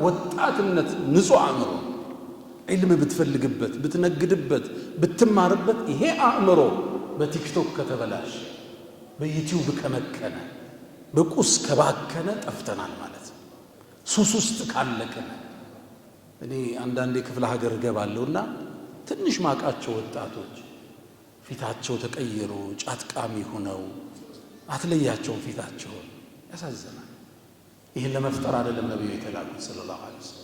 ወጣትነት ንጹህ አእምሮ علم بتفلقበት بتنقدበት بتمارበት ይሄ አእምሮ በቲክቶክ ከተበላሽ በዩቲዩብ ከመከነ በቁስ ከባከነ ጠፍተናል ማለት ሱስ ውስጥ ካለቀነ እኔ አንዳንዴ ክፍለ ሀገር ገባለሁና ትንሽ ማቃቸው ወጣቶች ፊታቸው ተቀይሮ ጫትቃሚ ሆነው አትለያቸው ፊታቸው ያሳዝናል ይሄን ለመፍጠር አይደለም ነብዩ የተላኩት ሰለላሁ ዐለይሂ ወሰለም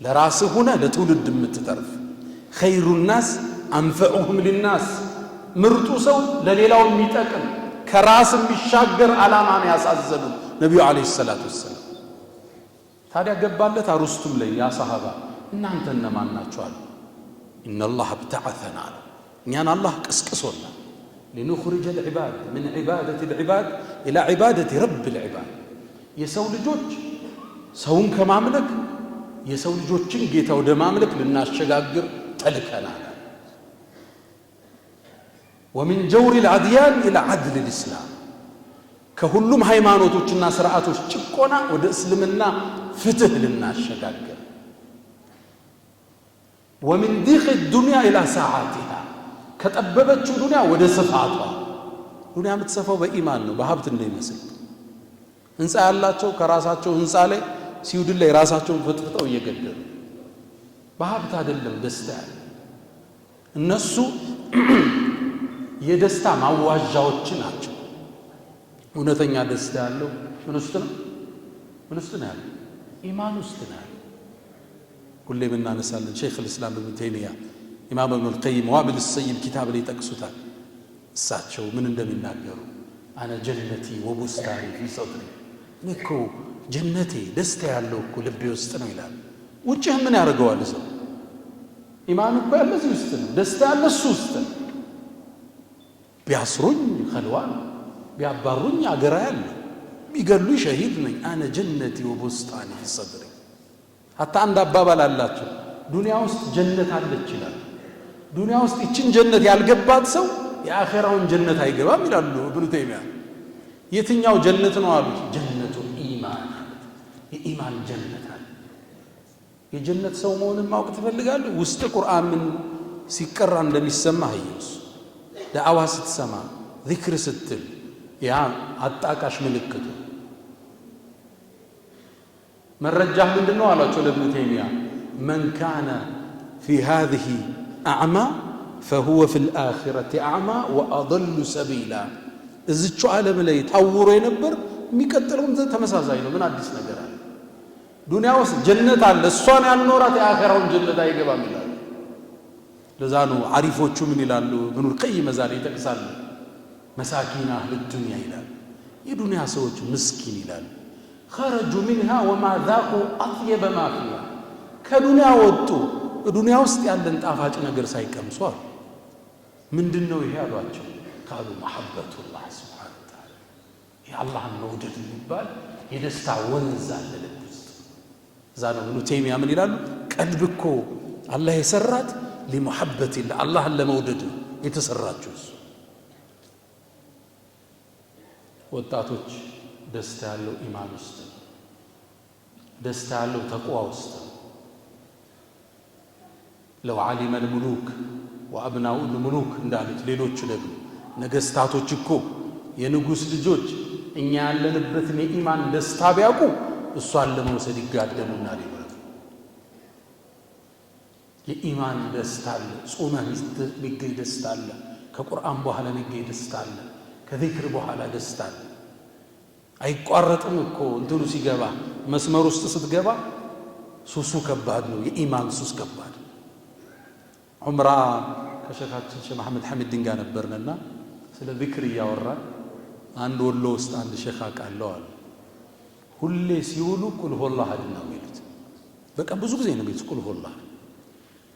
ለራስህ ሆነ ለትውልድ የምትተርፍ خير الناس انفعهم للناس ምርጡ ሰው ለሌላው የሚጠቅም ከራስ የሚሻገር አላማን ያሳዘሉ ነብዩ አለይሂ ሰላቱ ወሰለም ታዲያ ገባለት አሩስቱም ላይ ያ ሰሃባ እናንተ እነማን ናችሁ አሉ ان الله ابتعثنا እኛን አላህ ቀስቅሶና لنخرج العباد من عباده العباد الى عباده رب العباد የሰው ልጆች ሰውን ከማምለክ የሰው ልጆችን ጌታ ወደ ማምለክ ልናሸጋግር ተልከናል ومن جور العديان الى عدل الاسلام ከሁሉም ሃይማኖቶችና ስርዓቶች ጭቆና ወደ እስልምና ፍትህ ልናሸጋግር ومن ضيق الدنيا الى ساعاتها ከጠበበችው ዱንያ ወደ ስፋቷ ዱንያ የምትሰፋው በኢማን ነው በሀብት እንደሚመስል ህንጻ ያላቸው ከራሳቸው ህንጻ ላይ ሲውድል ላይ ራሳቸውን ፈጥፍጠው እየገደሉ በሀብት አይደለም ደስታ እነሱ የደስታ ማዋዣዎች ናቸው እውነተኛ ደስታ ያለው ምን ውስጥ ነው ያለው ኢማን ውስጥ ነው ሁሌ ብናነሳለን ሼኽ الاسلام ابن تيمية ኢማም ابن القيم وابل السيب كتاب ላይ ጠቅሱታል እሳቸው ምን እንደሚናገሩ انا جنتي وبستاني في صدري ንኮ ጀነቴ ደስታ ያለው እኮ ልቤ ውስጥ ነው ይላል ውጭህ ምን ያደርገዋል ሰው ኢማን እኮ ያለው እዚህ ውስጥ ነው ደስታ ያለው እሱ ውስጥ ነው ቢያስሩኝ ኸልዋን ቢያባሩኝ አገራ ያለ ቢገሉ ሸሂድ ነኝ انا جنتي وبستاني في صدري حتى አንድ አባባል አላቸው ዱንያ ውስጥ ጀነት አለች ይላል ዱንያ ውስጥ እቺን ጀነት ያልገባት ሰው የአኺራውን ጀነት አይገባም ይላሉ ኢብኑ ተይሚያ የትኛው ጀነት ነው አሉት ጀነቱ ኢማን የኢማን ጀነት አለ የጀነት ሰው መሆንን ማወቅ ትፈልጋለህ ውስጥ ቁርአን ምን ሲቀራ እንደሚሰማ አይዩስ ዳዕዋ ስትሰማ ዚክር ስትል ያ አጣቃሽ ምልክቱ መረጃ ምንድነው አላቸው ለኢብኑ ተይሚያ من كان في هذه اعمى فهو في الاخره اعمى واضل سبيلا እዚቹ ዓለም ላይ ታውሮ የነበር የሚቀጥለውም ተመሳሳይ ነው ምን አዲስ ነገር አለ ዱንያ ውስጥ ጀነት አለ እሷን ያልኖራት የአኺራውን ጀነት አይገባም ይላል ለዛ ነው አሪፎቹ ምን ይላሉ ኢብኑ القيم ዛሬ ይጠቅሳሉ መሳኪና ለዱንያ ይላል የዱንያ ሰዎች ምስኪን ይላል خرجوا منها وما ذاقوا اطيب ما فيها ከዱንያ ወጡ ዱንያ ውስጥ ያለን ጣፋጭ ነገር ሳይቀምሱ ምንድነው ይሄ አሏቸው قالوا محبة الله سبحانه وتعالى يا الله مودد የሚባል የደስታ ወንዝ አለ ለብስ ዛሬ ኢብኑ ተይሚያ ምን ይላሉ ቀልብኮ አላህ የሰራት ለመሐበት الله ለመውደድ የተሰራችው ወጣቶች ደስታ ያለው ኢማን ውስጥ ደስታ ያለው ተቅዋ ውስጥ لو علم الملوك وابناء الملوك እንዳሉት ሌሎች ደግሞ ነገስታቶች እኮ የንጉስ ልጆች እኛ ያለንበት የኢማን ደስታ ቢያውቁ እሷን ለመውሰድ ይጋደሙና ሊበሉ የኢማን ደስታ አለ ጾመህ ቢገኝ ደስታ አለ ከቁርአን በኋላ ቢገኝ ደስታ አለ ከዚክር በኋላ ደስታ አለ አይቋረጥም እኮ እንትሉ ሲገባ መስመር ውስጥ ስትገባ ሱሱ ከባድ ነው የኢማን ሱስ ከባድ ዑምራ ከሸኻችን ሼህ መሐመድ ሐሚድ ድንጋ ነበርና ስለ ዚክር ያወራን አንድ ወሎ ውስጥ አንድ ሼኽ አቃለው አለ ሁሌ ሲውሉ ቁል ሁላህ አድና ማለት በቃ ብዙ ጊዜ ነው ቤት ቁል ሁላህ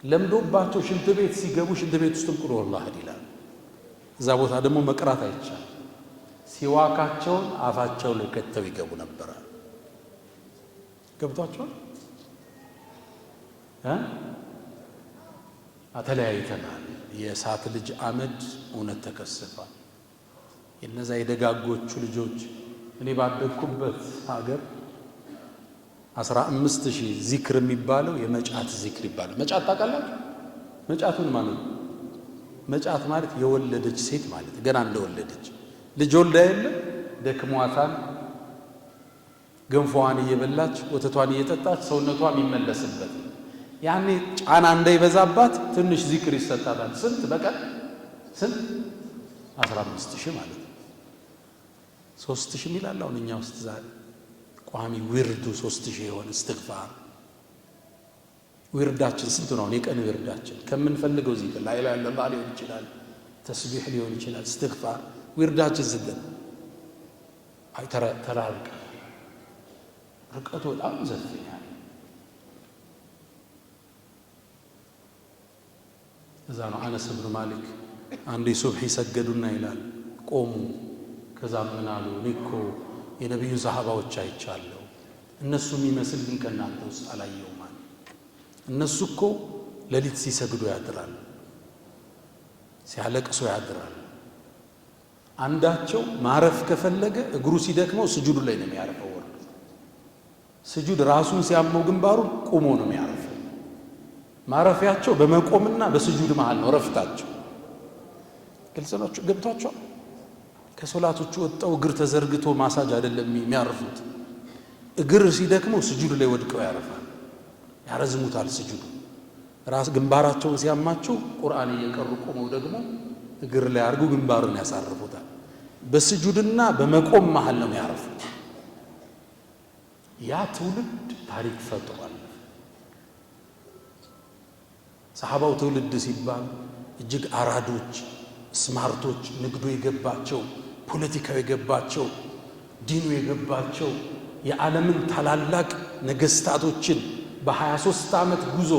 ለምዶባቸው ሽንት ቤት ሲገቡ ሽንት ቤት ውስጥ ቁል ሁላህ ይላል እዛ ቦታ ደግሞ መቅራት አይቻል ሲዋካቸውን አፋቸው ላይ ከተው ይገቡ ነበር ገብቷቸዋል አተለያይተናል የሳት ልጅ አመድ እውነት ተከሰፋል የነዛ የደጋጎቹ ልጆች እኔ ባደኩበት ሀገር 15,000 ዚክር የሚባለው የመጫት ዚክር ይባላል። መጫት ታውቃላችሁ? መጫቱን ማለት ነው። መጫት ማለት የወለደች ሴት ማለት ገና እንደወለደች ልጅ ወልዳ የለ ደክሟታል፣ ገንፎዋን እየበላች ወተቷን እየጠጣች ሰውነቷ የሚመለስበት ያኔ ጫና እንዳይበዛባት ትንሽ ዚክር ይሰጣታል። ስንት በቀን ስንት 15,000 ማለት ነው። 3,000 ይላል አሁን እኛ ውስጥ ዛሬ ቋሚ ዊርዱ 3,000 የሆነ እስትግፋር። ዊርዳችን ስንት ነው? የቀን ዊርዳችን ከምንፈልገው ዚክር ላ ኢላሃ ኢለላህ ሊሆን ይችላል፣ ተስቢሕ ሊሆን ይችላል፣ እስትግፋር ዊርዳችን ስንት ነው? አይ ተራርቀ ርቀቱ በጣም ዘፍኛል። እዛ ነው አነስ ብኑ ማሊክ አንዴ ሱብሒ ሰገዱና ይላል ቆሙ። ከዛ ምን አሉ? እኔ እኮ የነቢዩ ሰሃባዎች አይቻለሁ፣ እነሱ የሚመስል ግን ከእናንተ ውስጥ አላየሁም። እነሱ እኮ ሌሊት ሲሰግዱ ያድራሉ፣ ሲያለቅሱ ያድራሉ። አንዳቸው ማረፍ ከፈለገ እግሩ ሲደክመው ስጁዱ ላይ ነው የሚያርፈው። ወርድ ስጁድ ራሱን ሲያመው ግንባሩን ቆሞ ነው የሚያርፈው። ማረፊያቸው በመቆምና በስጁድ መሃል ነው ረፍታቸው። ግልጽ ነው? ገብቷቸው? ከሶላቶቹ ወጣው እግር ተዘርግቶ ማሳጅ አይደለም የሚያርፉት። እግር ሲደክመው ስጁድ ላይ ወድቀው ያርፋል፣ ያረዝሙታል ስጁዱ። ራስ ግንባራቸውን ሲያማቸው ቁርአን እየቀሩ ቆመው ደግሞ እግር ላይ አድርገው ግንባሩን ያሳርፉታል። በስጁድና በመቆም መሃል ነው ያረፉት። ያ ትውልድ ታሪክ ፈጥሯል። ሰሃባው ትውልድ ሲባል እጅግ አራዶች፣ ስማርቶች፣ ንግዱ የገባቸው፣ ፖለቲካው የገባቸው፣ ዲኑ የገባቸው የዓለምን ታላላቅ ነገስታቶችን በ23 ዓመት ጉዞ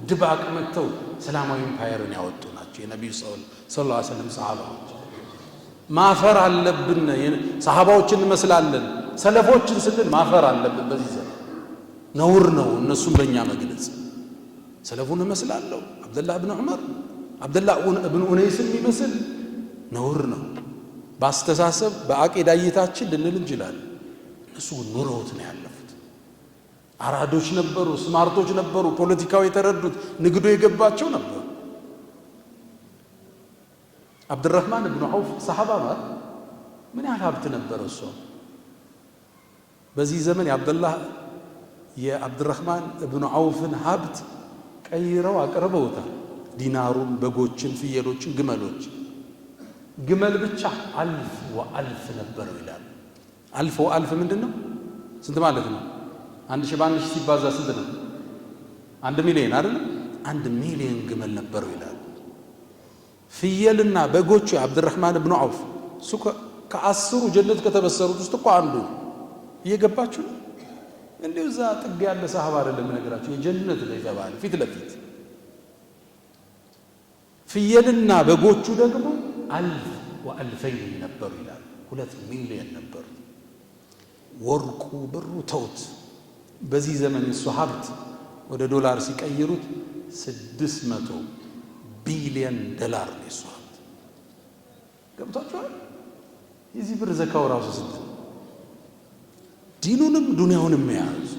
ድባቅ መጥተው ሰላማዊ ኢምፓየርን ያወጡ ናቸው የነቢዩ ሰለላሁ ዐለይሂ ወሰለም ሰሃባዎች። ማፈር አለብን። ሰሃባዎችን እንመስላለን፣ ሰለፎችን ስንል ማፈር አለብን። በዚህ ዘመን ነውር ነው እነሱም በእኛ መግለጽ። ሰለፉን እመስላለሁ አብደላህ ብን ዑመር፣ አብደላህ ብን ኡነይስን የሚመስል ነውር ነው። በአስተሳሰብ በአቂዳ እይታችን ልንል እንችላለን። እነሱ ኑረውት ነው ያለፉት። አራዶች ነበሩ፣ ስማርቶች ነበሩ፣ ፖለቲካው የተረዱት፣ ንግዱ የገባቸው ነበሩ። አብዱራህማን ብኑ ዐውፍ ሰሃባ ማለት ምን ያህል ሀብት ነበረው እሱ። በዚህ ዘመን የአብዱራህማን ብኑ ዐውፍን ሀብት ቀይረው አቅርበውታል። ዲናሩን፣ በጎችን፣ ፍየሎችን፣ ግመሎች። ግመል ብቻ 1000 ነበረው ይላል። 1000 ምንድን ነው? ስንት ማለት ነው? 1000 በ1000 ሲባዛ ስንት ነው? 1 ሚሊዮን አይደለም? 1 ሚሊዮን ግመል ነበረው ይላል። ፍየልና በጎቹ የአብዱራህማን ብኑ ዐውፍ እሱ ከ10 ጀነት ከተበሰሩት ውስጥ እኮ አንዱ እየገባችሁ ነው። እንዲሁ እዛ ጥግ ያለ ሰሃባ አይደለም ነገራችሁ፣ የጀነት ላይ ተባለ ፊት ለፊት። ፍየልና በጎቹ ደግሞ 1000 ነበሩ ይላል። 2 ሚሊዮን ነበሩ። ወርቁ ብሩ ተውት። በዚህ ዘመን የሱ ሀብት ወደ ዶላር ሲቀይሩት 600 ቢሊዮን ዶላር ነው የሱ ሀብት። ገብቷችኋል? የዚህ ብር ዘካው ራሱ ስንት? ዲኑንም ዱንያውንም የያዙ